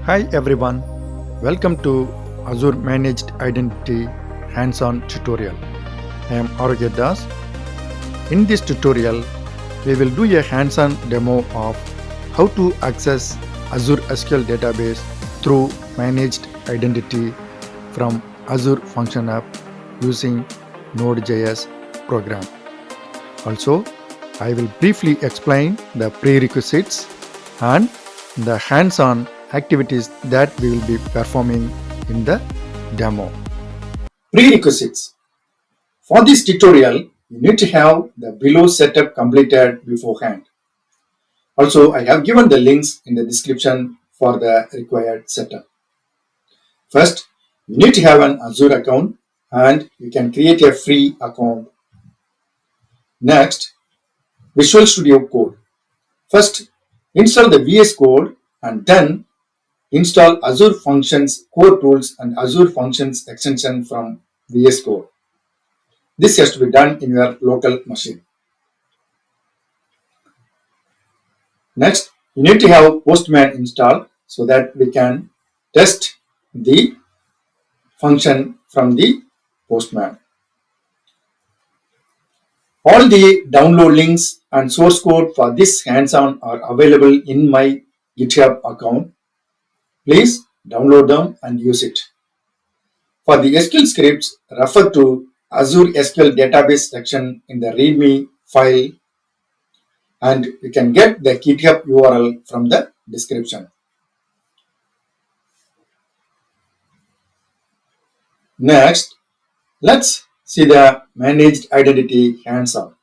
Hi everyone, welcome to Azure Managed Identity hands-on tutorial. I am Arogya Das. In this tutorial, we will do a hands-on demo of how to access Azure SQL database through Managed Identity from Azure Function App using Node.js program. Also, I will briefly explain the prerequisites and the hands-on activities that we will be performing in the demo. Prerequisites. For this tutorial, you need to have the below setup completed beforehand. Also, I have given the links in the description for the required setup. First, you need to have an Azure account and you can create a free account. Next, Visual Studio Code. First, install the VS Code and then install Azure Functions Core Tools and Azure Functions extension from VS Code. This has to be done in your local machine. Next, you need to have Postman installed so that we can test the function from the Postman. All the download links and source code for this hands-on are available in my GitHub account. Please download them and use it. For the SQL scripts, refer to Azure SQL database section in the README file, and you can get the GitHub URL from the description. Next, let's see the managed identity hands-on.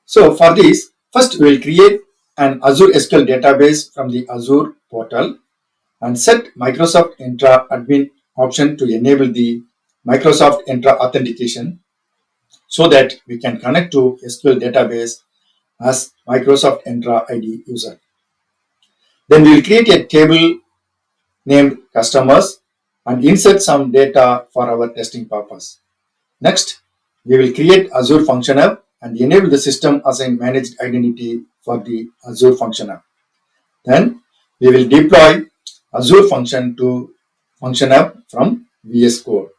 So for this, first we will create an Azure SQL database from the Azure portal and set Microsoft Entra admin option to enable the Microsoft Entra authentication so that we can connect to SQL database as Microsoft Entra ID user. Then we will create a table named customers and insert some data for our testing purpose. Next, we will create Azure Function App and enable the system assign managed identity for the Azure Function App. Then we will deploy Azure Function to Function App from VS Code.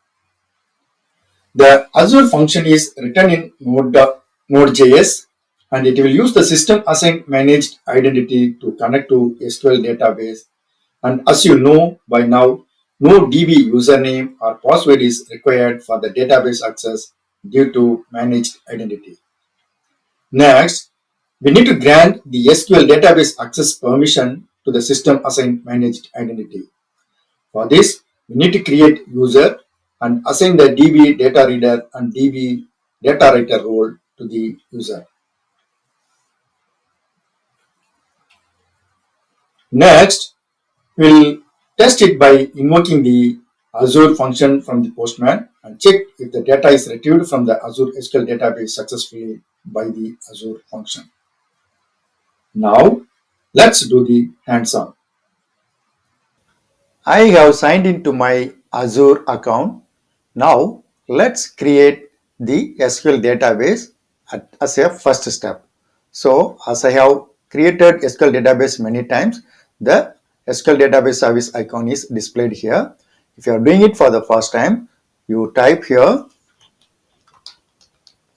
The Azure function is written in Node.js and it will use the system assigned managed identity to connect to SQL database. And as you know by now, no DB username or password is required for the database access due to managed identity. Next, we need to grant the SQL database access permission to the system assigned managed identity. For this, we need to create user and assign the DB data reader and DB data writer role to the user. Next, we'll test it by invoking the Azure function from the Postman and check if the data is retrieved from the Azure SQL database successfully by the Azure function. Now, let's do the hands-on. I have signed into my Azure account. Now let's create the SQL database as a first step. So as I have created SQL database many times, the SQL database service icon is displayed here. If you are doing it for the first time, you type here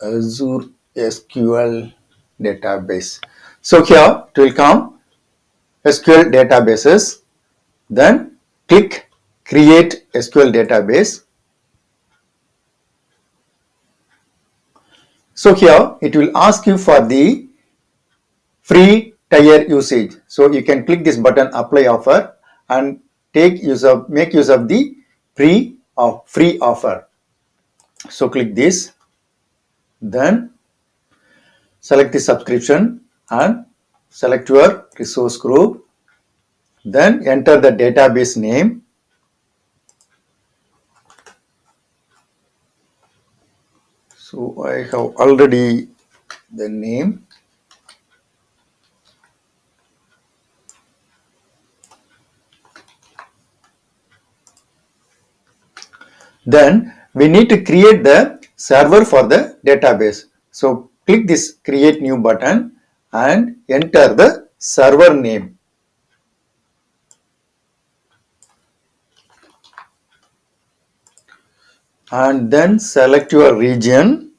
Azure SQL database. So here it will come SQL databases. Then click create SQL database. So here it will ask you for the free tier usage. So you can click this button apply offer and make use of the free offer. So click this, then select the subscription and select your resource group, then enter the database name. So I have already the name. Then we need to create the server for the database. So click this create new button and enter the server name. and then select your region.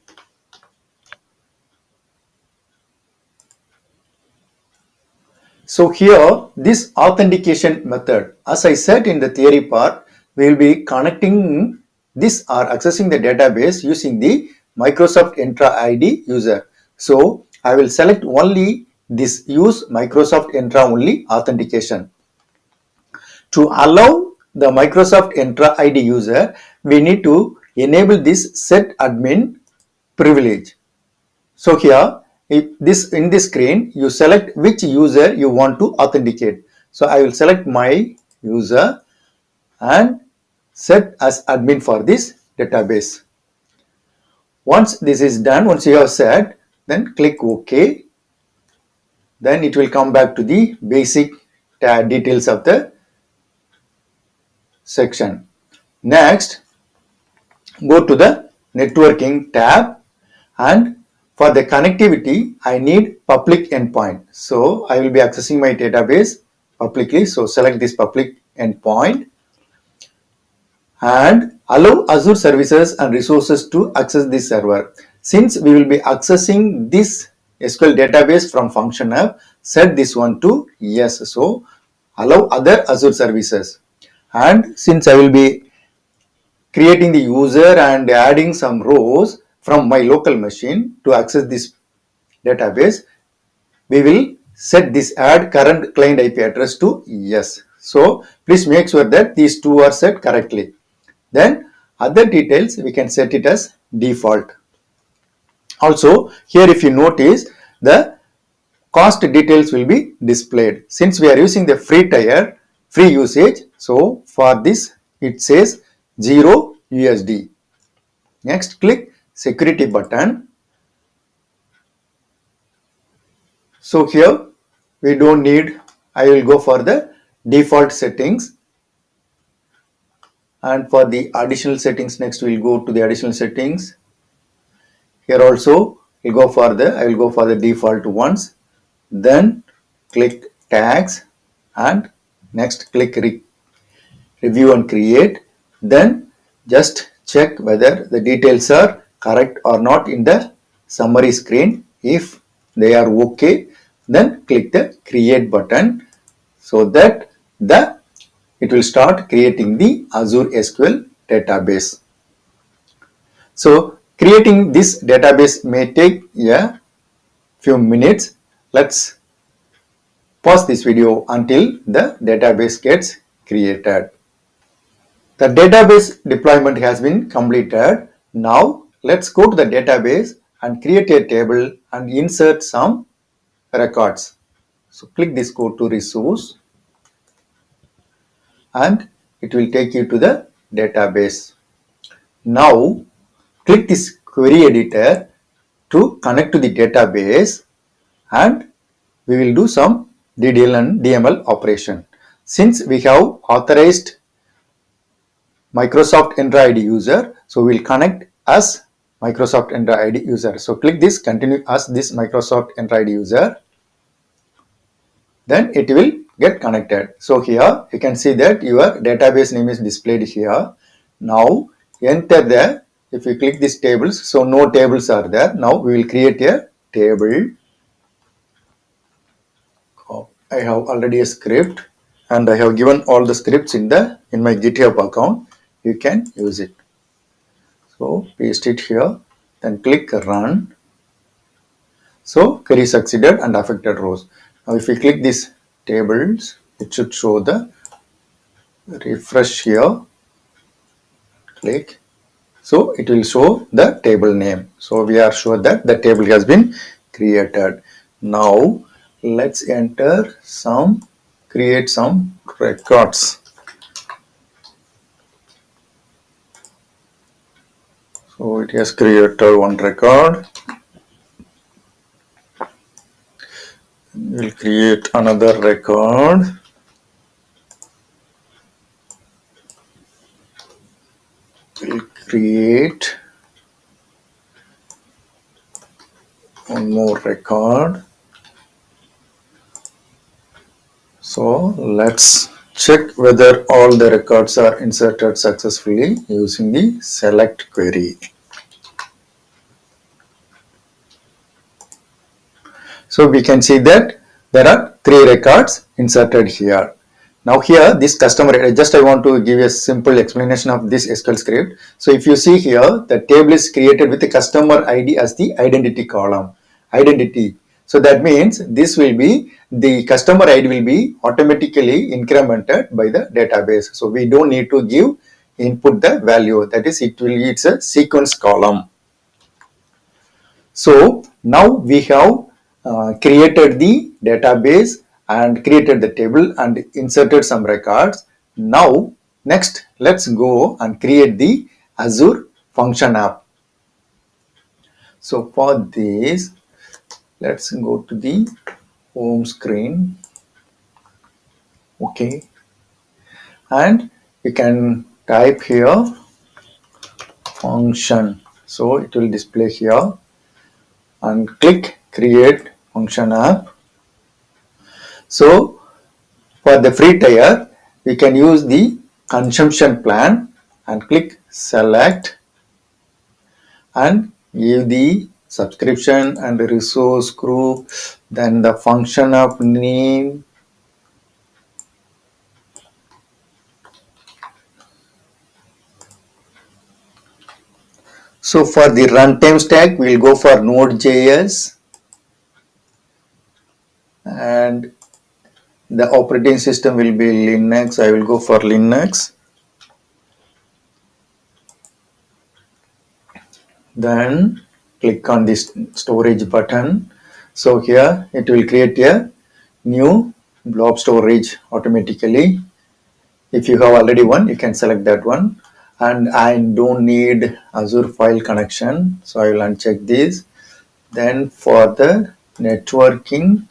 So here, this authentication method, as I said in the theory part, we will be connecting this or accessing the database using the Microsoft Entra ID user. So I will select only this use Microsoft Entra only authentication. To allow the Microsoft Entra ID user, we need to enable this set admin privilege. So here, in this screen, you select which user you want to authenticate. So I will select my user and set as admin for this database. Once this is done, once you have set, then click OK. Then it will come back to the basic details of the section. Next, go to the networking tab, and for the connectivity I need public endpoint. So I will be accessing my database publicly. So select this public endpoint and allow Azure services and resources to access this server. Since we will be accessing this SQL database from function app, set this one to yes. So allow other Azure services. And since I will be creating the user and adding some rows from my local machine to access this database, we will set this add current client IP address to yes. So please make sure that these two are set correctly. Then other details we can set it as default. Also here, if you notice, the cost details will be displayed. Since we are using the free tier, free usage, so for this it says 0 USD. Next, click security button. So here we don't need, I will go for the default settings, and for the additional settings, next we'll go to the additional settings. Here also I will go for the default ones. Then click tags and next click review and create. Then just check whether the details are correct or not in the summary screen. If they are okay, then click the create button, so that it will start creating the Azure SQL database. So creating this database may take a few minutes. Let's pause this video until the database gets created. The database deployment has been completed. Now let's go to the database and create a table and insert some records. So click this, go to resource, and it will take you to the database. Now click this query editor to connect to the database, and we will do some DDL and DML operation. Since we have authorized Microsoft Entra ID user, so we will connect as Microsoft Entra ID user. So click this continue as this Microsoft Entra ID user, then it will get connected. So here you can see that your database name is displayed here. Now enter the, if you click these tables, so no tables are there. Now we will create a table. I have already a script and I have given all the scripts in my GitHub account. You can use it. So paste it here, then click run. So query succeeded and affected rows. Now if we click these tables, it should show the refresh here. Click. So it will show the table name. So we are sure that the table has been created. Now let's create some records. So it has created one record. We'll create another record. We'll create one more record. So let's Check whether all the records are inserted successfully using the select query. So we can see that there are 3 records inserted here. Now here this customer, I want to give a simple explanation of this SQL script. So if you see here, the table is created with the customer ID as the identity column. Identity. So that means this will be, the customer ID will be automatically incremented by the database. So we don't need to give input the value, that is it's a sequence column. So now we have created the database and created the table and inserted some records. Now next let's go and create the Azure function app. So for this, let's go to the home screen. Okay, and you can type here function, so it will display here, and click create function app. So for the free tier, we can use the consumption plan and click select and give the subscription and resource group, then the function of name. So for the runtime stack, we'll go for Node.js, and the operating system will be Linux. I will go for Linux. Then click on this storage button. So here it will create a new blob storage automatically. If you have already one, you can select that one. And I don't need Azure file connection, so I will uncheck this. Then for the networking,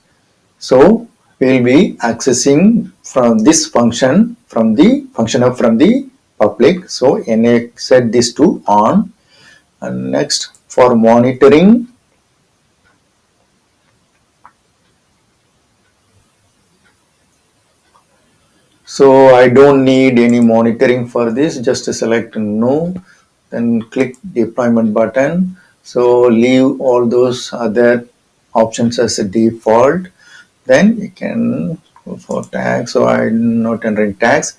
so we will be accessing from this function, from the function of from the public. So set this to on. And next for monitoring, so I don't need any monitoring for this, just select no, then click deployment button. So leave all those other options as a default. Then you can go for tags, so I'm not entering tags.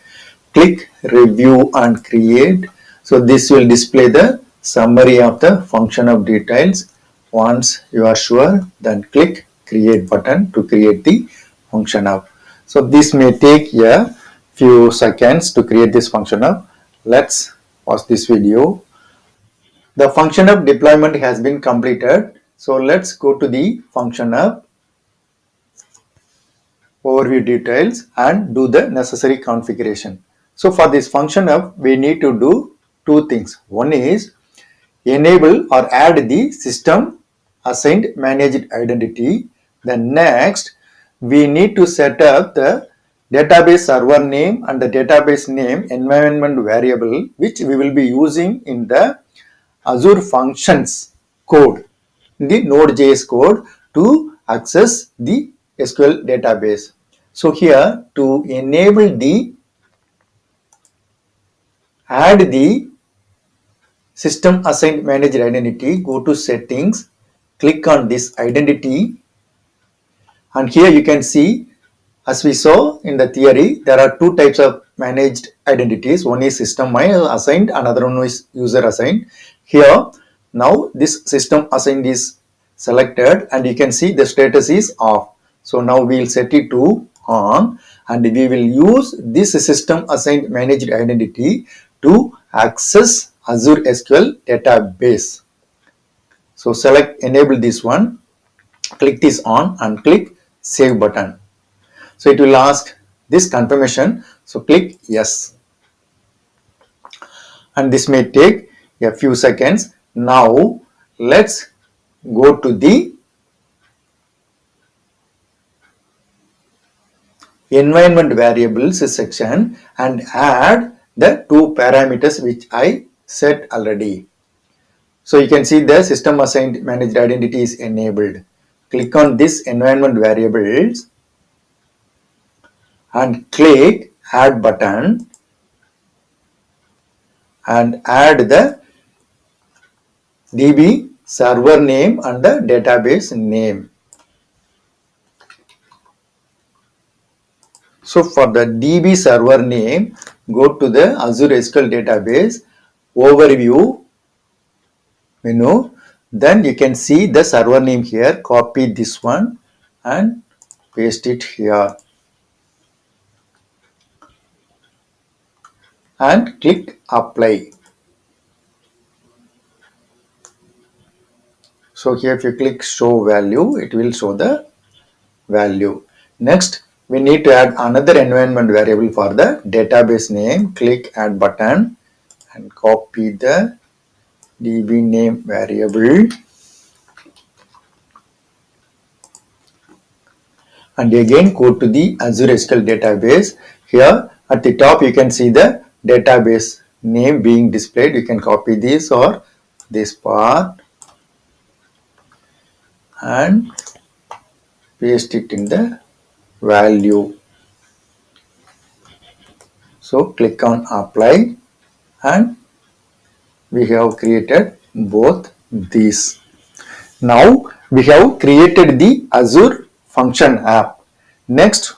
Click review and create. So this will display the summary of the function of details. Once you are sure, then click create button to create the function app. So this may take a few seconds to create this function app. Let's pause this video. The function app deployment has been completed. So let's go to the function app overview details and do the necessary configuration. So for this function app, we need to do 2 things. One is enable or add the system assigned managed identity. Then next, we need to set up the database server name and the database name environment variable, which we will be using in the Azure functions code, the Node.js code, to access the SQL database. So here to enable the add the system assigned managed identity, go to settings, click on this identity, and here you can see, as we saw in the theory, there are 2 types of managed identities. One is system assigned, another one is user assigned. Here now this system assigned is selected and you can see the status is off. So now we will set it to on and we will use this system assigned managed identity to access Azure SQL database. So select enable this one, click this on and click save button. So it will ask this confirmation. So click yes. And this may take a few seconds. Now let's go to the environment variables section and add the 2 parameters which I set already. So you can see the system assigned managed identity is enabled. Click on this environment variables and click add button and add the DB server name and the database name. So for the DB server name, go to the Azure SQL database overview menu. Then you can see the server name here. Copy this one and paste it here and click apply. So here if you click show value, it will show the value. Next, we need to add another environment variable for the database name. Click add button and copy the DB name variable. And again go to the Azure SQL database. Here at the top you can see the database name being displayed. You can copy this or this part and paste it in the value. So click on apply and we have created both these. Now we have created the Azure function app. Next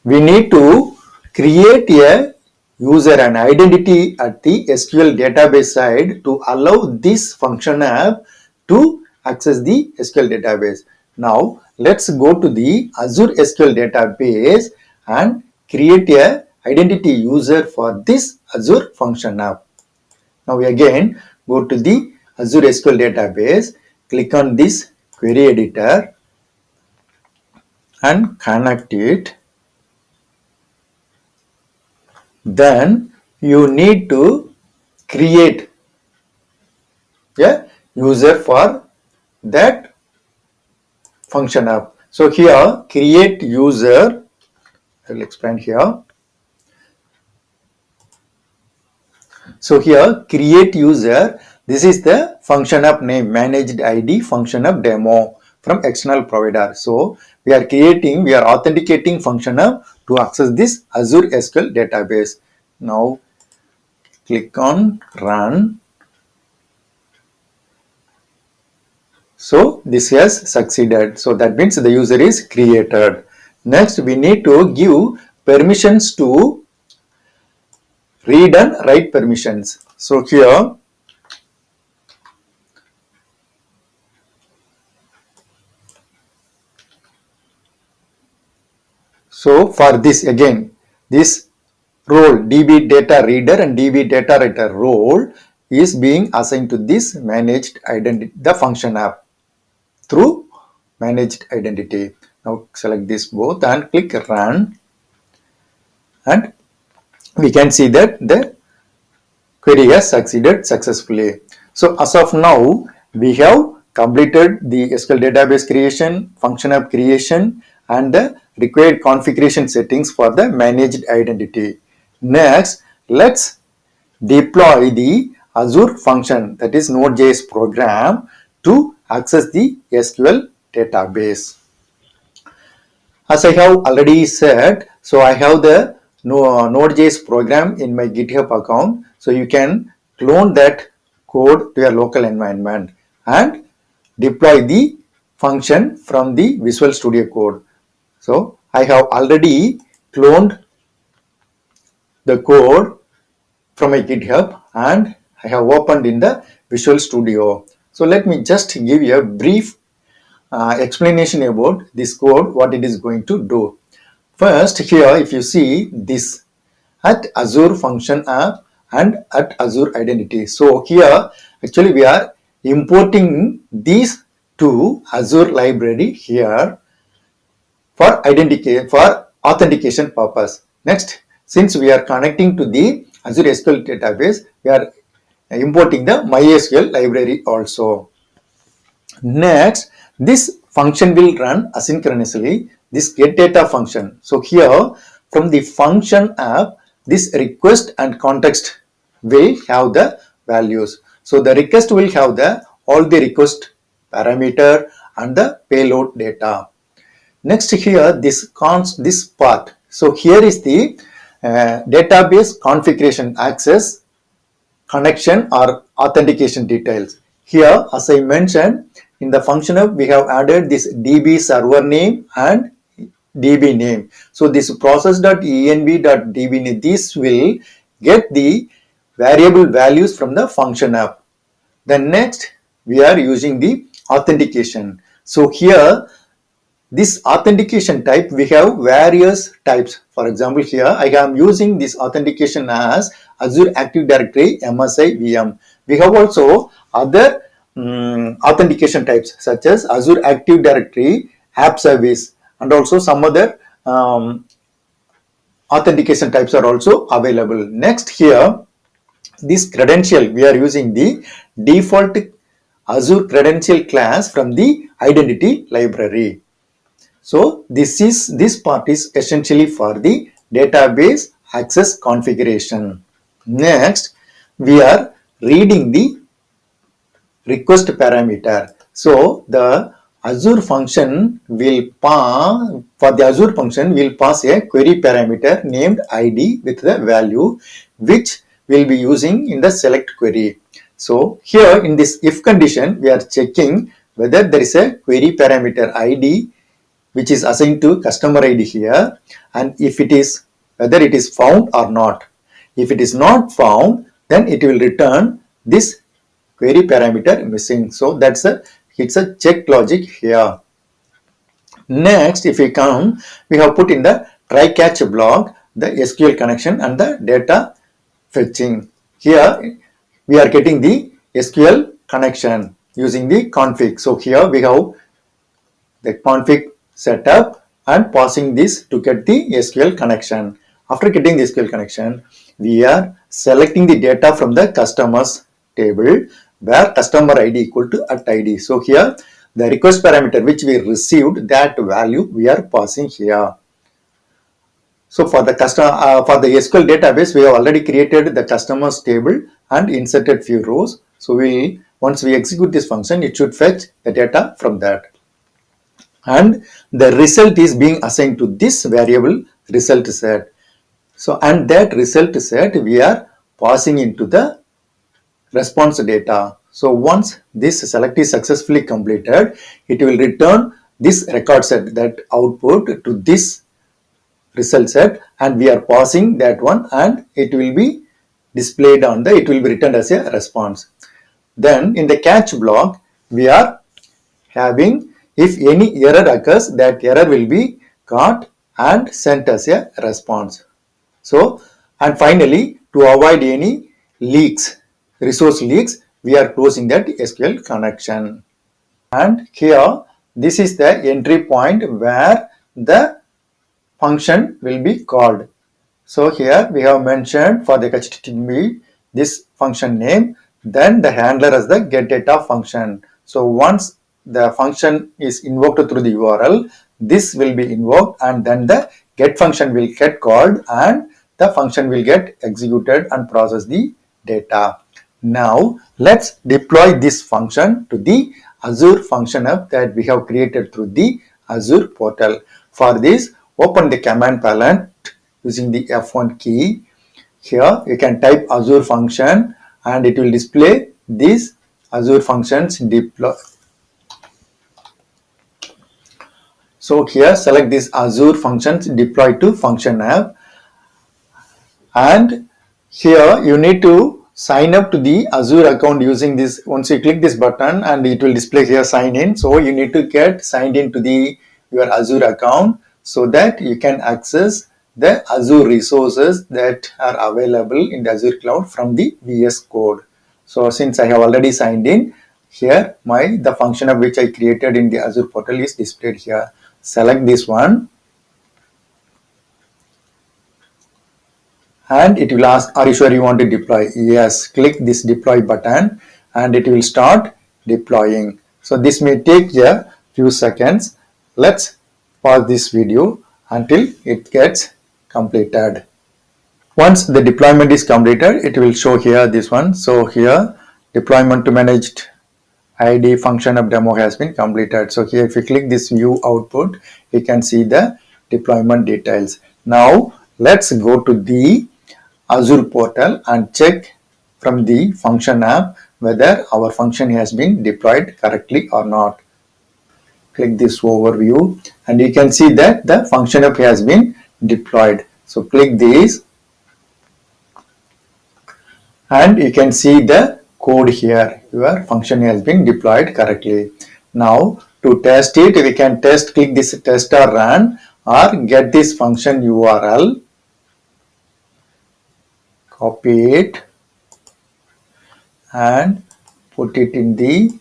we need to create a user and identity at the SQL database side to allow this function app to access the SQL database. Now let's go to the Azure SQL database and create a identity user for this Azure function app. Now we again go to the Azure SQL database, click on this query editor and connect it. Then you need to create a user for that function app. So here create user, I will explain here. So here create user, this is the function app name, managed ID function app demo from external provider. So we are authenticating function app to access this Azure SQL database. Now click on run. So this has succeeded. So that means the user is created. Next we need to give permissions to read and write permissions. So here for this again, this role DB data reader and DB data writer role is being assigned to this managed identity, the function app through managed identity. Now select this both and click run and we can see that the query has succeeded successfully. So as of now, we have completed the SQL database creation, function app creation, and the required configuration settings for the managed identity. Next, let's deploy the Azure function, that is Node.js program, to access the SQL database. As I have already said, so I have the Node.js program in my GitHub account. So you can clone that code to your local environment and deploy the function from the Visual Studio Code. So I have already cloned the code from my GitHub and I have opened in the Visual Studio. So let me just give you a brief explanation about this code, what it is going to do. First, here if you see this at Azure function app and at Azure identity. So here actually we are importing these to Azure library here for authentication purpose. Next, since we are connecting to the Azure SQL database, we are importing the MySQL library also. Next, this function will run asynchronously, this get data function. So here from the function app, this request and context will have the values. So the request will have the all the request parameter and the payload data. Next here this part. So here is the database configuration access, connection or authentication details. Here, as I mentioned, in the function of we have added this DB server name and DB name. So this process.env.db name, this will get the variable values from the function app. Then next, we are using the authentication. So here, this authentication type, we have various types. For example, here I am using this authentication as Azure Active Directory MSI VM. We have also other authentication types such as Azure Active Directory App Service, and also some other authentication types are also available. Next, here this credential, we are using the default Azure credential class from the identity library. So this part is essentially for the database access configuration. Next, we are reading the request parameter. So the Azure function will pass, for the Azure function will pass a query parameter named ID with the value which we'll be using in the select query. So here in this if condition, we are checking whether there is a query parameter ID which is assigned to customer ID here, and if it is, whether it is found or not. If it is not found, then it will return this query parameter missing. So it's a check logic here. Next, if we come, we have put in the try catch block the SQL connection and the data fetching. Here we are getting the SQL connection using the config. So here we have the config setup and passing this to get the SQL connection. After getting the SQL connection, we are selecting the data from the customers table where customer ID equal to @ID. So here the request parameter which we received, that value we are passing here. So for the for the SQL database, we have already created the customers table and inserted few rows. So once we execute this function, it should fetch the data from that. And the result is being assigned to this variable result set. So, and that result set we are passing into the response data. So once this select is successfully completed, it will return this record set, that output to this result set, and we are passing that one, and it will be displayed on the, it will be returned as a response. Then in the catch block, we are having, if any error occurs, that error will be caught and sent as a response. So, and finally, to avoid any leaks, resource leaks, we are closing that SQL connection. And here, this is the entry point where the function will be called. So here we have mentioned for the HTTP this function name, then the handler as the getData function. So once the function is invoked through the URL, this will be invoked, and then the get function will get called, and the function will get executed and process the data. Now let's deploy this function to the Azure function app that we have created through the Azure portal. For this, open the command palette using the F1 key. Here you can type Azure function and it will display these Azure functions deploy. So here select this Azure functions deploy to function app, and here you need to sign up to the Azure account using this. Once you click this button, and it will display here sign in. So you need to get signed in to your Azure account so that you can access the Azure resources that are available in the Azure cloud from the VS Code. So since I have already signed in, here the function of which I created in the Azure portal is displayed here. Select this one, and it will ask, are you sure you want to deploy? Yes, click this deploy button and it will start deploying. So this may take a few seconds. Let's pause this video until it gets completed. Once the deployment is completed, it will show here this one. So here deployment to managed ID function of demo has been completed. So here if you click this view output, you can see the deployment details. Now let's go to the Azure portal and check from the function app whether our function has been deployed correctly or not. Click this overview and you can see that the function app has been deployed. So click this and you can see the code here. Your function has been deployed correctly. Now to test it, we can click this test or run or get this function URL, copy it and put it in the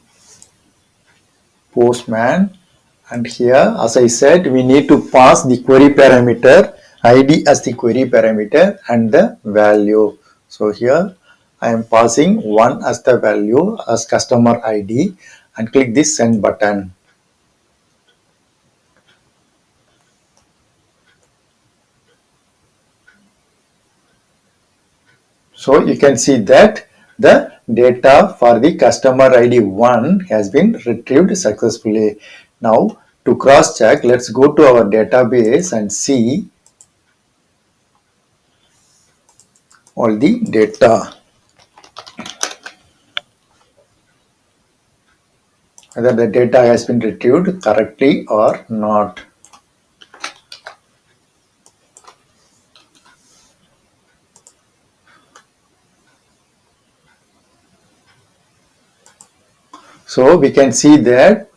Postman, and here as I said we need to pass the query parameter id as the query parameter and the value. So here I am passing 1 as the value as customer id and click this send button. So you can see that the data for the customer ID 1 has been retrieved successfully. Now to cross check, let's go to our database and see all the data, whether the data has been retrieved correctly or not. So we can see that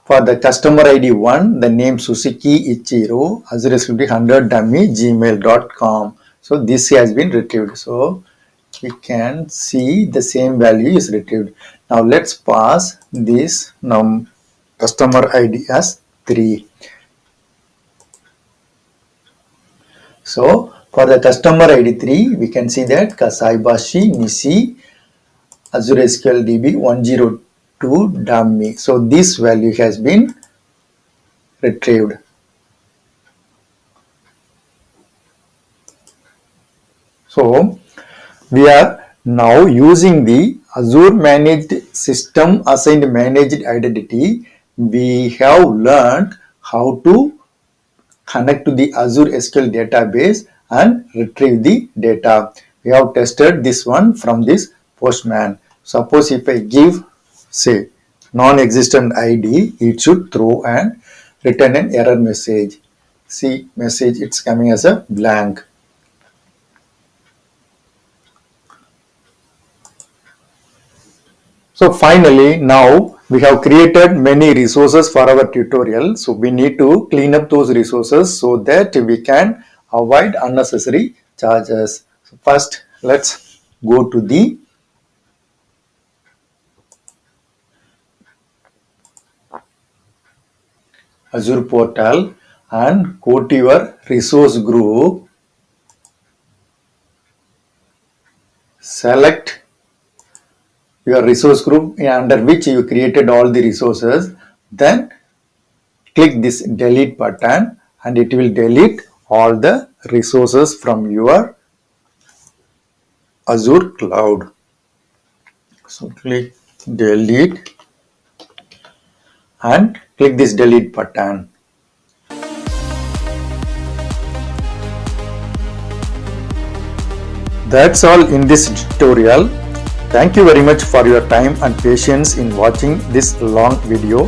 for the customer ID 1, the name Suzuki Ichiro, Azure SQL 100 dummy gmail.com. So this has been retrieved. So we can see the same value is retrieved. Now let's pass this customer ID as 3. So for the customer ID 3, we can see that Kasaibashi Nishi Azure SQL DB 102 dummy. So this value has been retrieved. So we are now using the Azure Managed System Assigned Managed Identity. We have learned how to connect to the Azure SQL database and retrieve the data. We have tested this one from this Postman. Suppose if I give say non-existent ID, it should throw and return an error message. See message, it's coming as a blank. So finally, now we have created many resources for our tutorial. So we need to clean up those resources so that we can avoid unnecessary charges. So first, let's go to the Azure portal and go to your resource group. Select your resource group under which you created all the resources. Then click this delete button and it will delete all the resources from your Azure cloud. So click delete and click this delete button. That's all in this tutorial. Thank you very much for your time and patience in watching this long video.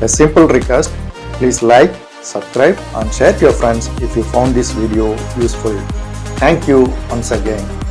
A simple request, please like, subscribe and share to your friends if you found this video useful. Thank you once again.